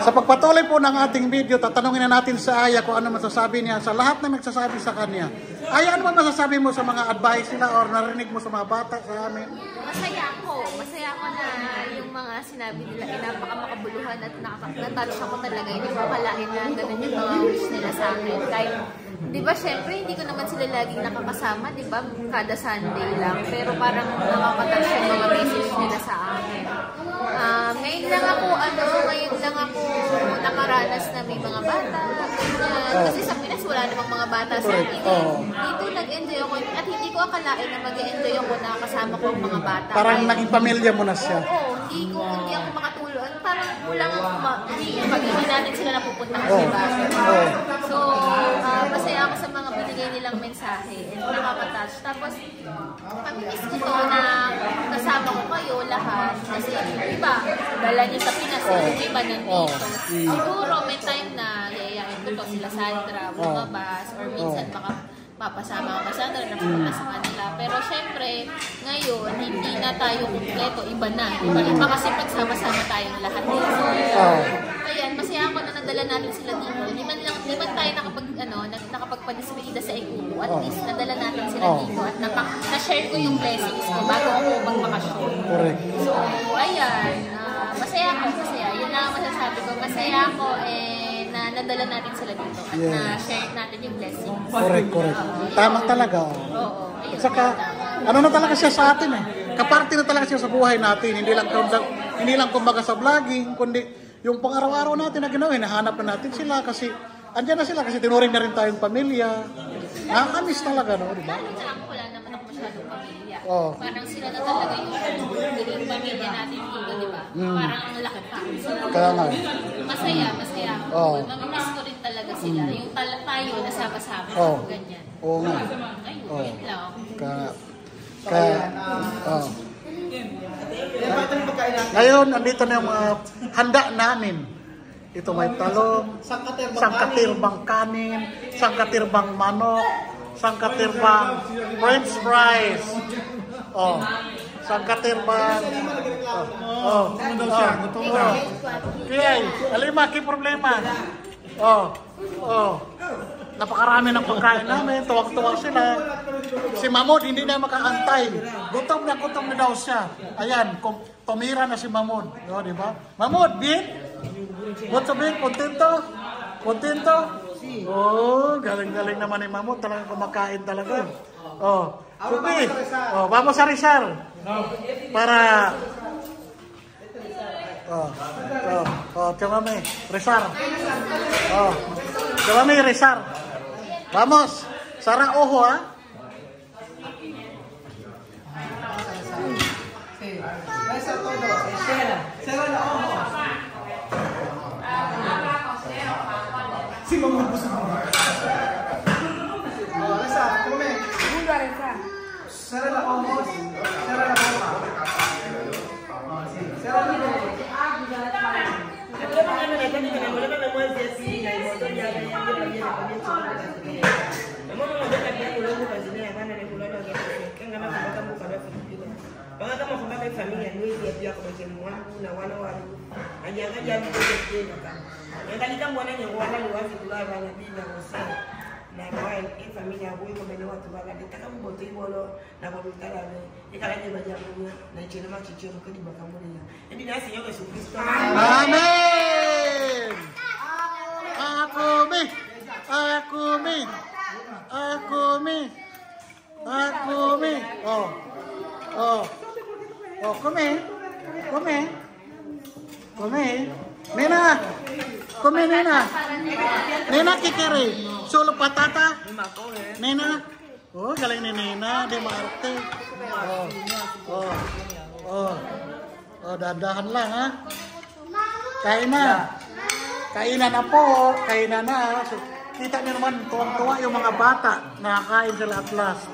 Sa pagpatuloy po ng ating video, tatanungin na natin sa Aya kung ano masasabi niya sa lahat na nagsasabi sa kanya. Aya, ano ba masasabi mo sa mga advice nila or narinig mo sa mga bata sa amin? Masaya ako. Masaya ako na yung mga sinabi nila ay napakamakabuluhan at natouch ako talaga. Hindi ko akalain na ganun yung mga wish nila sa akin. Kahit, di ba, syempre, hindi ko naman sila laging nakakasama, di ba, kada Sunday lang. Pero parang nakakatouch yung mga message nila sa akin. Ngayon lang ako nakaranas na may mga bata. Kasi sa Pinas, wala namang mga bata sa akin. Dito nag-enjoy ako at hindi ko akalain na mag-enjoy ako na kasama ko ang mga bata. Parang naging pamilya mo na siya. Oo, hindi ako makatulog. Parang kulang ako pag-hindi natin sila napupuntahan, diba? So, masaya ako sa mga binigay nilang mensahe and nakaka-touch. Tapos, pag-miss ko to na kasama ko kayo lahat. Kasi, iba, dala niyo sa Pinas, yung iba nandito. Siguro, may time na yayain ko to sila Sandra, bumabas, or minsan papasama ako sa Sandra na pumunta sa kanila. Pero syempre, ngayon, hindi na tayo kumpleto, iba na. Iba kasi pagsama-sama tayong lahat dito. Ayan, masaya ako na nadala natin sila dito. Hindi man tayo nakapagpa-despedida sa Ikubo. At least, nadala natin sila dito. At na-share ko yung blessings ko bago ako magmakasyon. Correct. So, ayan. Masaya ako, masaya. Yun lang ang masasabi ko. Masaya ako, na nadala natin sila dito. At na-share natin yung blessings. Correct. Tama talaga. Oo. At saka, ano na talaga siya sa atin eh. Kaparte na talaga siya sa buhay natin. Hindi lang kumbaga sa vlogging, kundi yung pang-araw-araw natin na ginawa, nahanap na natin sila kasi andyan na sila kasi tinuring na rin tayong pamilya. Nakakamiss talaga, no? Diba? Lalo na ako, wala naman ako masyadong pamilya. Parang sila na talaga yung pamilya natin dito, di ba? Parang ang laki pa. Kaya nga. Masaya ako. Mamimiss ko rin talaga sila. Yung tayo nasama-sama. Ganyan. Oo nga. Ayun, yun lang. Ngayon, andito na yung mga handa namin. Ito may talong, sangkatirbang kanin, sangkatirbang manok, sangkatirbang french fries. Sangkatirbang. Kaya, alima, ki problema. Napakarami ng pagkain namin, tuwag-tuwag sila. Si Mamod, hindi na makaantay. Gutom na daw siya. Ayan, tumira na si Mamod. Di ba? Mamod, bin? What's up, bin? Kontento? Galing-galing naman ni Mamod. Talagang kumakain talaga. Kupi, vamos a rezar. Para... chamame, rezar. Chamame, rezar. Vamos, Sara ojo, ¿ah? Si Mamud busog mo. Reza, come. Bunda, Reza. Sara la ojos. Sara la boca. Sara la boca. Familia nuestra ya como que una wana wangu anyanga jambo kile kama yangalika mwana nyangwana ni wazi kulala na bila wose na kwa familia yangu iko mbele watu bala nitaka mbote ibolo na kwa mtala ne ikalaje bajabu na chilema chichoro kadi bakamulia ndi nasi yoga Yesu Kristo amen. Akumi. Come. Nena kikiri. Solo patata. Nena. Galing ni Nena. Di Marte. Dahan lang ha. Kainan na po. Kainan na. So, kita niyo naman, tuwang-tuwa yung mga bata. Nakakain sila at last.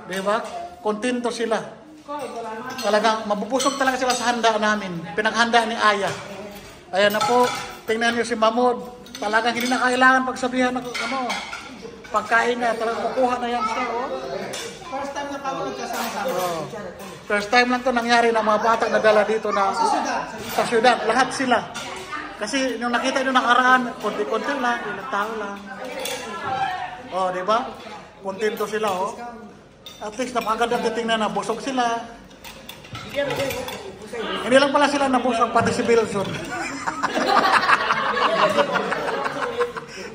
Diba? Kontento sila. Talagang mabubusog talaga sila sa handa namin. Pinaghanda ni Aya. Ayan na po. Tingnan niyo si Mamod. Talagang hindi na kailangan pagsabihan ng pagkain na. Talagang kukuha na yan siya. First time na kami nagkasama-sama. First time lang to nangyari na mga bata na dala dito na sa syudad. Lahat sila. Kasi nung nakita nyo nakaraan, konti-konti lang, ilang tao lang. Oh, di ba? Kontento sila, oh. At least napakaganda titingnan na busog sila. Hindi lang pala sila nabusog, pati si Bilson.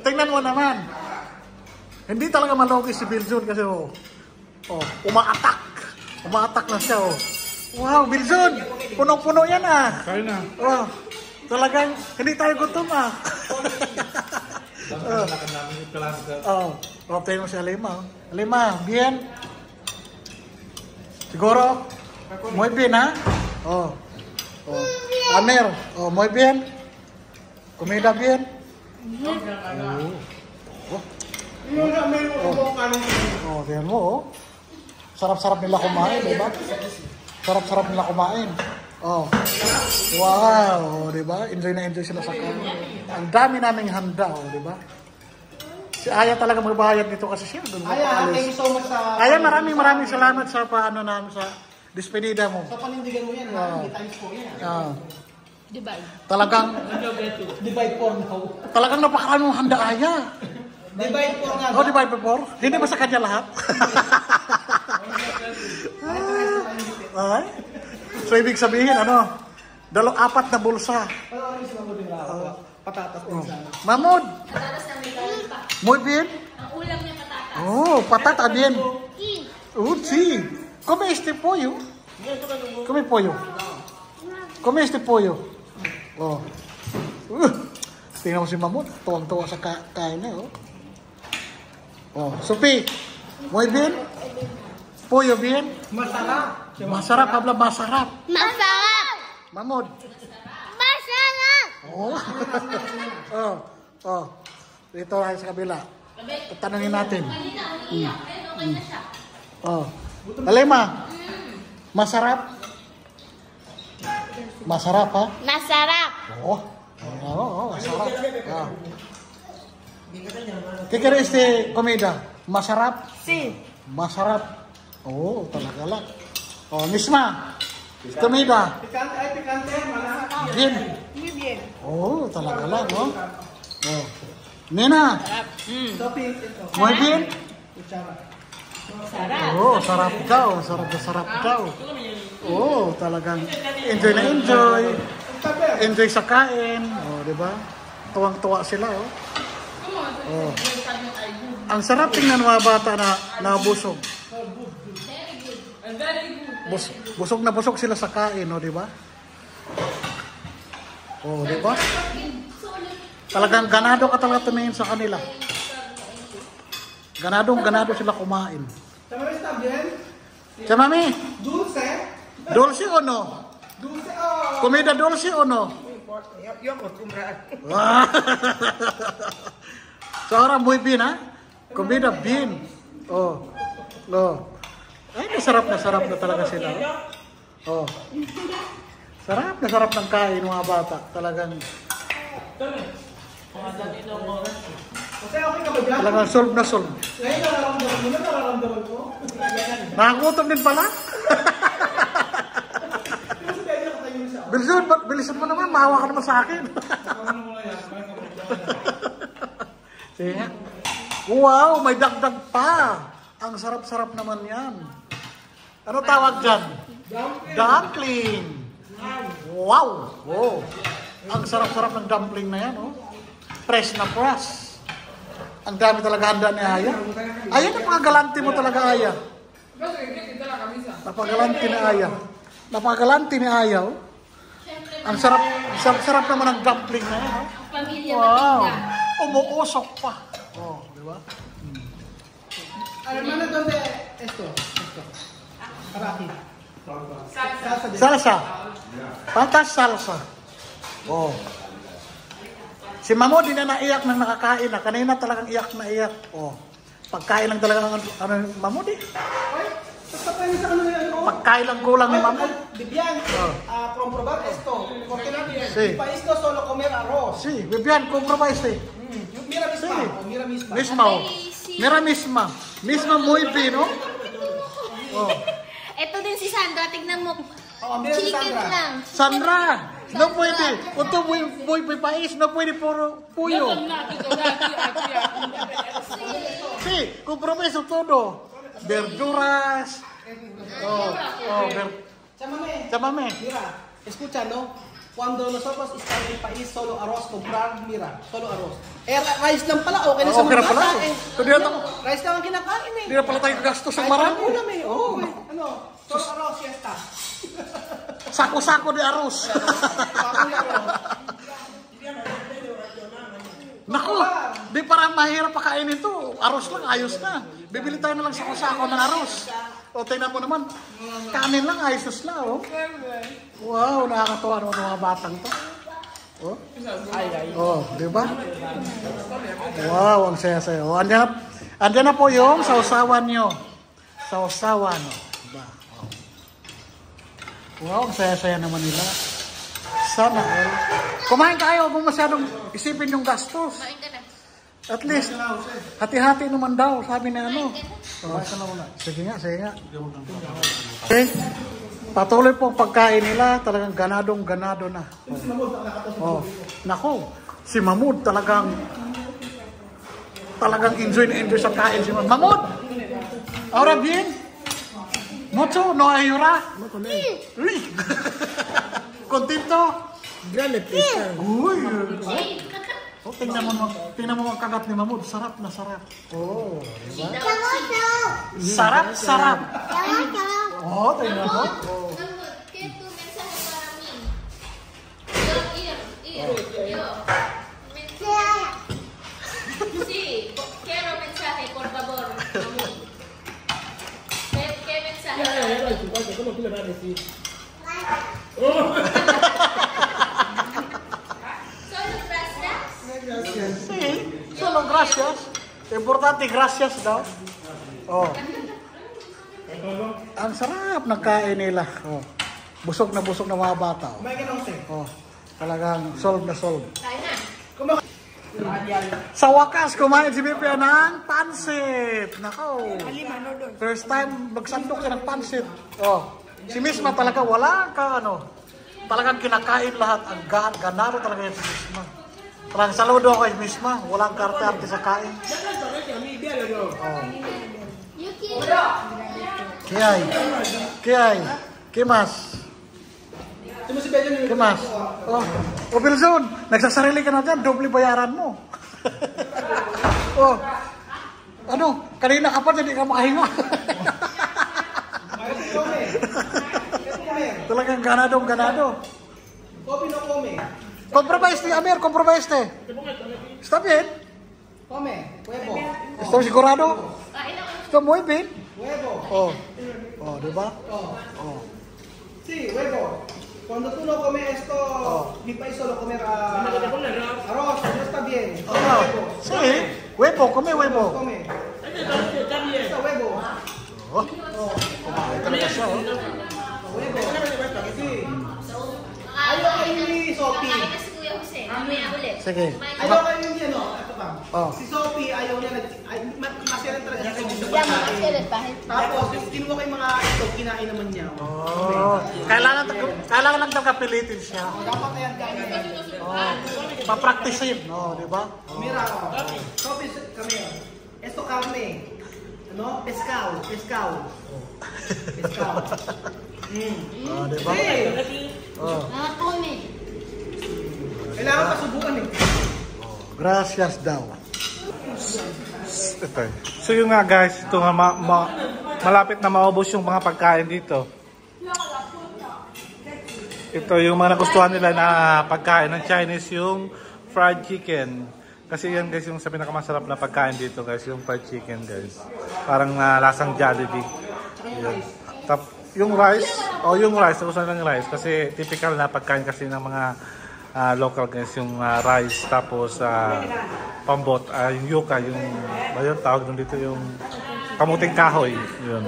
Tingnan mo naman. Hindi talaga malugi si Bilson kasi umaatak. Umaatak na siya, oh. Wow, Bilson! Punong-puno yan, ah. Kaya na. Oh, talagang hindi tayo gutom, ah. Lakad namin yung klase. Tayo mo si Alima. Alima, bien. Siguro, muy bien, ha? Amer, muy bien. Comida bien. Tingnan mo, oh. Sarap-sarap nila kumain, di ba? Sarap-sarap nila kumain. Wow, di ba? Enjoy na enjoy sila sa kain. Ang dami naming handa, di ba? Si Aya talaga magbayad nito kasi siya. Aya, thank you so much sa... Aya, maraming salamat sa paano namin sa despedida mo. Sa panindigan mo yan, times po yan. Divide. Talagang Divide 4 now. talagang napakaraming handa, Aya. Divide 4 nga. Divide by 4? Hindi ba sa kanya lahat? Ay? So, ibig sabihin, 4 na bulsa. Patatas din sana. Mamod! Patatas na may kain pa. Muy bien. Ang ulam niya patatas. Patata bien. Sí. Come este pollo. Come pollo. Come este pollo. Tingnan mo si Mamod. Tuwang-tuwa sa kain niya, Sophie. Muy bien. Pollo bien. Masarap. Masarap, habla masarap. Masarap! Mamod. Masarap! Dito tayo sa kabila. Tanungin natin. Alema. Masarap? Masarap, ha? Masarap! Masarap. ¿Qué crees este comida? ¿Masarap? Sí. Masarap. Talaga lang. Misma. Comida. Pikante, malasa. Bien. Muy bien. Talaga lang, Nina. Sophie, ito. Muy bien. Kutsara. Sarap daw. Sarap daw. Talagang enjoy na enjoy. Enjoy sa kain. Di ba? Tuwang-tuwa sila, Ang sarap tingnan mga bata na nabusog. Busog na busog sila sa kain, di ba? Di ba? Talagang ganado ka talaga tumingin sa kanila. Ganado sila kumain. Chamame está bien? Chamame, Dulce? dulce o no? Dulce, Comida dulce o no? Yo acostumbrado. So ahora muy bien, ha? Comida bien. Ay, nasarap na talaga sila. Sarap ng kain mga bata. Talagang Kasi okay ka ba dyan? Talagang solve na solve. Ngayon nararamdaman ko. Nakagutom din pala. Kasi pwede ako tayo sa... Bilisan, bilisan mo naman. Mahawa ka naman sa akin. Sige. Wow, may dagdag pa. Ang sarap-sarap naman yan. Ano tawag dyan? Dumpling. Wow. Ang sarap-sarap ng dumpling na yan. Fresh na fresh. Ang dami talaga handa ni Aya. Aya, napakagalante mo talaga, Aya. Napakagalante ni Aya. Ang sarap naman ng dumpling na yan. Pamilya Wow. matinda. Umuusok pa. Di ba? Hermano, ¿dónde? Esto. Para aquí. Salsa. Patas salsa. Si Mamo di na naiyak nang nakakain na. Kanina talagang iyak na iyak. Pagkain lang talaga Mamo di. Basta pa yung sa kanila yan, Pagkain lang kulang ni Mamo. Vivian, comprobar esto. Porque Sí. pa esto solo comer arroz. Si, Vivian, compromise. Mira misma. Sí. Mira misma. Misma. Mira misma. Misma muy bien, no? Ito din si Sandra, tignan mo. Mira si Chicken Sandra. lang. Sandra, No pwede. Kung ito boy pais, no pwede puro puyo. Si, compromiso todo. Verduras. Chamame. Mira, escucha, ¿no? Cuando nosotros estamos en el país, solo arroz comprar, mira, solo arroz. Rice lang pala, okay na sa Okay na mga pala. bata, eh. Hindi na tayo- Rice lang ang kinakain eh. Hindi na pala tayo gastos ng Kahit marami. walang ulam eh. Oo, eh. Ano, solo arroz, siesta. Sako-sako de arroz. Naku, di parang mahirap pakain ito. Arroz lang, ayos na. Bibili tayo na lang sako-sako ng arroz. O, tingnan mo naman. Kanin lang, ayos na. Oh. Wow, nakakatawa naman ng mga batang to. Oh, oh, di ba? Wow, ang saya-saya. Oh, andyan na po yung sausawan nyo. Sausawan. Oh. Diba? Oh. Wow, ang saya-saya naman nila. Sana all. Kumain kayo, huwag mo masyadong isipin yung gastos. Kumain ka na. At least, hati-hati naman daw, sabi na ano. Oh, sige nga. Okay. Patuloy po ang pagkain nila, talagang ganadong-ganado na. Oh. Nako, si Mahmoud talagang enjoy sa kain si Mahmoud. Mahmoud! Ahora bien? Mucho? No ayura? Uy! Contento? Grande pesa. Uy! Oh, tingnan mo ang kagat ni Mahmoud. Sarap na sarap. Oh, diba? Sarap. Oh, tingnan mo. Oh. ¿Qué tu mensaje para mí? Yo. Sí, quiero mensaje, por favor. ¿Qué mensaje? ¿Cómo tú le vas a decir? ¿Solo gracias? Sí, solo gracias. Importante gracias daw. Oh. Ang sarap ng kain nila. Oh. Busog na mga bata. Oh. Kumain ka na, Jose. Oh. Talagang solve na solve. Kain na. Sa wakas, kumain si Bipia ng pansit. Nako. First time magsandok siya ng pansit. Oh. Si Misma talaga wala ka ano. Talagang kinakain lahat. Ang ganado talaga yan si Misma. Talagang saludo kay Misma. Walang karte-arte sa kain. Oh. Kiyay. Kimas. Kimas. Oh. O Bilzon, nagsasarili ka na dyan. Doble bayaran mo. Oh. Ano? Kanina ka pa, hindi ka makahinga. Talagang ganado. Kopi no come. Compromise, Amir, compromise. Está bien. Come, huevo. ¿Estás sigurado? Kain na. Está muy bien. Huevo. Oh. Oh, diba? Oh. Oh. Sí, huevo. Cuando tú no comes esto, mi país solo comer arroz, no está bien. Oh. Huevo. Sí. Huevo, come huevo. Come. Está huevo. Oh. Kumain talaga siya, oh. Huevo. Sí. Ayaw kayo ni Sophie. Kain na si Kuya Jose. Mamaya ulit. Sige. Ayaw kayo yung ano, ito pa. Oh. Si Sophie, ayaw niya, masiyalan talaga siya sa Ya, makasirit pa. Tapos, yung kinuha ko yung mga ito, kinain naman niya. Oh. Kailangan lang talaga pilitin siya. Dapat ayan, kain. Oh. Papracticein, no, di ba? Mira, Sophie, kami. Esto carne. Ano? Pescado. Oh, di ba? Oh. Nakakome. Kailangan pa subukan eh. Gracias daw. Ito. So yun nga guys, ito nga malapit na maubos yung mga pagkain dito. Ito yung mga nagustuhan nila na pagkain ng Chinese, yung fried chicken. Kasi yan guys yung sa pinakamasarap na pagkain dito guys, yung fried chicken guys. Parang lasang Jollibee. Yun. Yung rice, nagustuhan lang yung rice kasi typical na pagkain kasi ng mga local guys, yung rice tapos pambot, yung yuca, yung tawag doon dito, yung kamuting kahoy, yun.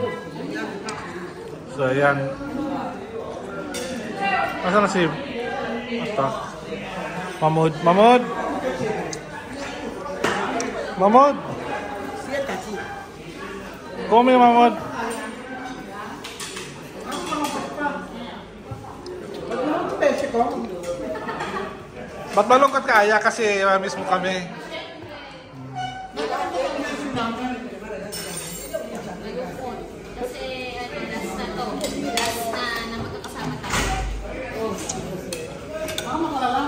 So ayan, nasaan na si Mahmoud? Come Mahmoud. Pwede ko. Ba't malungkot ka, Aya? Kasi mismo kami. Kasi last na to. Last na magkakasama tayo. Baka makalala.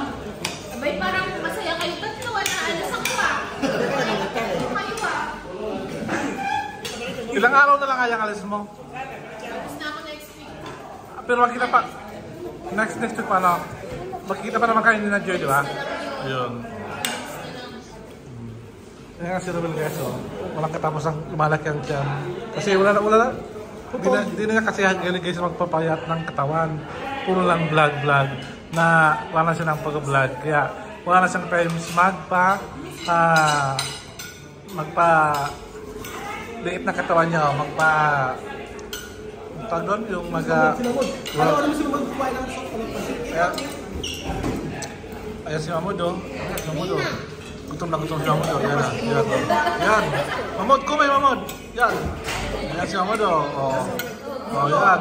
Abay, parang masaya kayo tatlo. Naalasang pa. Kayo pa. Ilang araw na lang kaya ang alis mo? Tapos na ako next week. Pero magkita pa. Next week pa na. Magkikita pa naman kayo ni na Joy, di ba? Ayun. Kaya nga si Romel guys, oh. Walang katapos ang lumalaki ang tiyan. Kasi wala na. Hindi na niya kasi galing guys magpapayat ng katawan. Puro lang vlog. Na wala na siya ng pag-vlog. Kaya wala na siyang times liit na katawan niya, tawag doon, yung Ano mo sinumod kumain ng sok? ayan si Mamod, oh. Gutom na si Mamod, oh. Yan. Mamod, kumay, Mamod. Yan. Ayan si Mamod, oh. Oh, yan.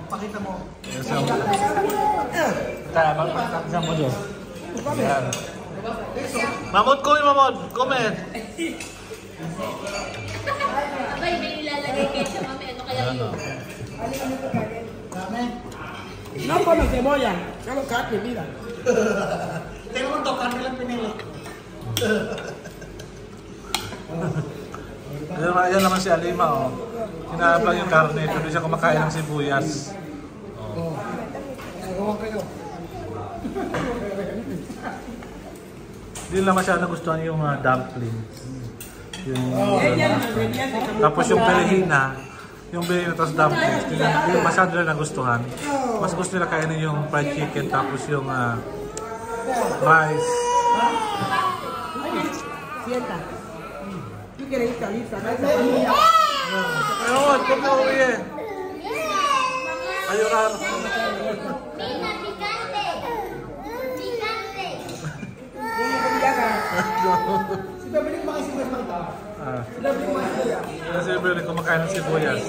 Pakita mo. Ayan si Mamod. Kaya, pakita si Mamod, oh. Yan. Mamod, kumay, Mamod. Kumay. Abay, may nilalagay kayo siya, mami. Ano kaya yun? Napa ng semoya. Kalau kahit ni Mira. Tingnan mo to, kami lang pinili. Ayan naman si Alima, oh. Hinahanap lang yung karne. Hindi siya kumakain ng sibuyas. Oh. Ewan kayo. Hindi lang masyado nagustuhan yung dumplings. Tapos yung perihina, tapos dumplings, hindi masyado nila nagustuhan. Mas gusto nila kainin yung fried chicken, tapos yung rice. Sienta. ¿Tú quieres ir salita? Ayun, kung ka uwi eh. Ayun ka. Mira, picante. Picante. Sila balik mga sibuyas ng tao. Sila balik mga sibuyas. Kasi pwede kumakain ng sibuyas.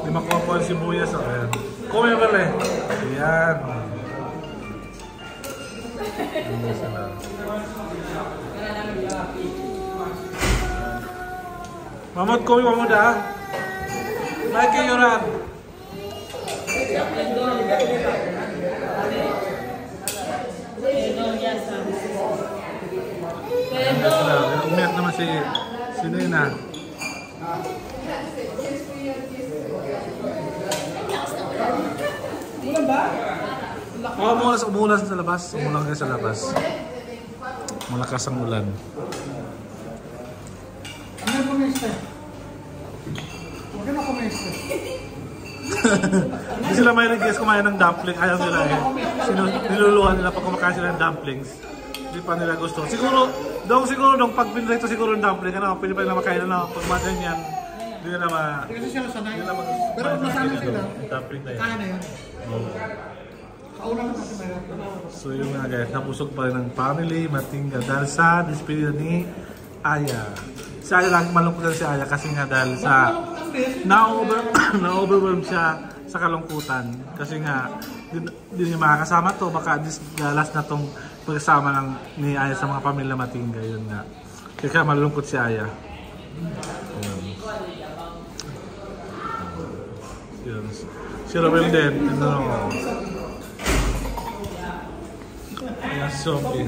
Hindi makuha po ang sibuyas. Ayan. Kumain ba rin? Ayan. Mamod, kumain Mamod ah. Naik kayo rin. Umiyak naman si Nina. Ulan ba? Oo, umulan sa labas. Umulan kayo sa labas. Malakas ang ulan. Ano yung kumiste? Huwag ka na kumiste. Hindi sila may guys kumain ng dumpling. Ayaw nila eh. Niluluhan nila pag kumakain sila ng dumplings. Hindi pa nila gusto. Siguro pag pinrito siguro ng dumpling, pwede pa nila makain na. Pag maganyan, hindi nila Kasi sila sanay. Hindi nila Pero kung nasanay sila, dumpling na yan. kaya na yan. Kauna na kasi meron. So yun nga guys, nabusog pa rin ng family, Matingga, dahil sa despedida ni Aya. Si Aya lang malungkot si Aya kasi nga dahil sa na-overwhelm siya sa kalungkutan. Kasi nga, hindi niya makakasama to, baka last na tong pagkasama ni Aya sa mga pamilya Matingga, yun nga. Kaya malungkot si Aya. Yun. Si Romel din, Ayan, Sophie.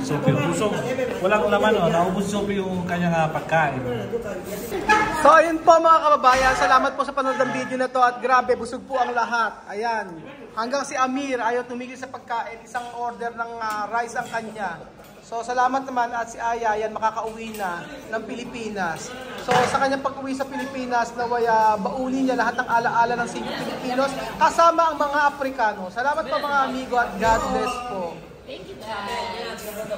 Sophie, busog. Walang laman, oh. Naubos Sophie yung kanyang pagkain. So ayun po mga kababayan, salamat po sa panonood ng video na to at grabe, busog po ang lahat. Ayan, hanggang si Amir ayaw tumigil sa pagkain, isang order ng rice ang kanya. So salamat naman at si Aya, yan makakauwi na ng Pilipinas. So sa kanyang pag-uwi sa Pilipinas, naway baunin niya lahat ng alaala ng Senior Pilipinos kasama ang mga Afrikano. Salamat po mga amigo at God bless po. Thank you, guys.